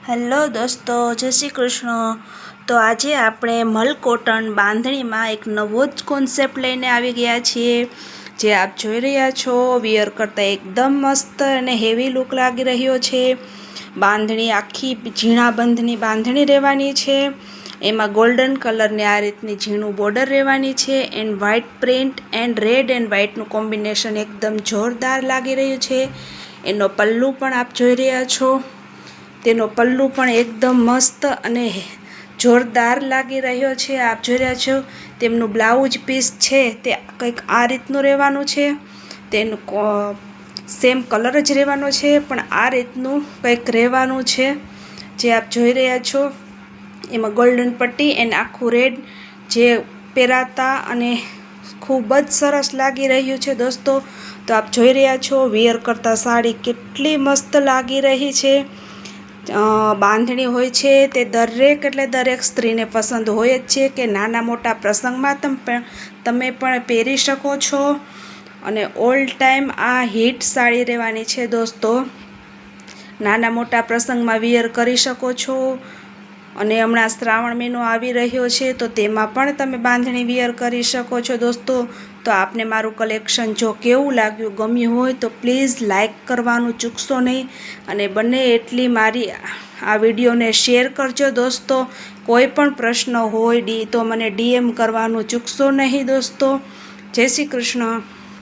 Hello દોસ્તો, જય શ્રી કૃષ્ણ. તો આજે આપણે મલ કોટન બાંધણીમાં એક નવો જ કોન્સેપ્ટ લઈને આવી ગયા છીએ. જે આપ જોઈ રહ્યા છો, વિયર કરતાં એકદમ મસ્ત અને હેવી લુક લાગી રહ્યો છે. બાંધણી આખી ઝીણા બંધની બાંધણી રહેવાની છે. એમાં ગોલ્ડન કલરની આ રીતની ઝીણું બોર્ડર રહેવાની છે. And white print and red and વ્હાઇટનું કોમ્બિનેશન એકદમ જોરદાર લાગી રહ્યું છે. એનો પલ્લુ પણ આપ જોઈ રહ્યા છો. તેનો પલ્લુ પણ એકદમ મસ્ત અને જોરદાર લાગી રહ્યો છે. આપ જોઈ રહ્યા છો તેમનું બ્લાઉઝ પીસ છે તે કંઈક આ રીતનું રહેવાનું છે. તેનું સેમ કલર જ રહેવાનો છે, પણ આ રીતનું કંઈક રહેવાનું છે. જે આપ જોઈ રહ્યા છો એમાં ગોલ્ડન પટ્ટી એન્ડ આખું રેડ જે પહેરાતા અને ખૂબ જ સરસ લાગી રહ્યું છે દોસ્તો. તો આપ જોઈ રહ્યા છો વિયર કરતાં સાડી કેટલી મસ્ત લાગી રહી છે. બાંધણી હોય છે તે દરેક સ્ત્રીને પસંદ હોય જ છે કે નાના મોટા પ્રસંગમાં તમે પણ પહેરી શકો છો. અને ઓલ ટાઈમ આ હિટ સાડી રહેવાની છે દોસ્તો. નાના મોટા પ્રસંગમાં વિયર કરી શકો છો. અને હમણાં શ્રાવણ મહિનો આવી રહ્યો છે તો તેમાં પણ તમે બાંધણી વિયર કરી શકો છો દોસ્તો. તો આપને મારું કલેક્શન જો કેવું લાગ્યું, ગમ્યું હોય તો પ્લીઝ લાઈક કરવાનું ચૂકશો નહીં. અને બને એટલી મારી આ વિડીયોને શેર કરજો દોસ્તો. કોઈ પણ પ્રશ્ન હોય તો મને DM કરવાનું ચૂકશો નહીં દોસ્તો. જય શ્રી કૃષ્ણ.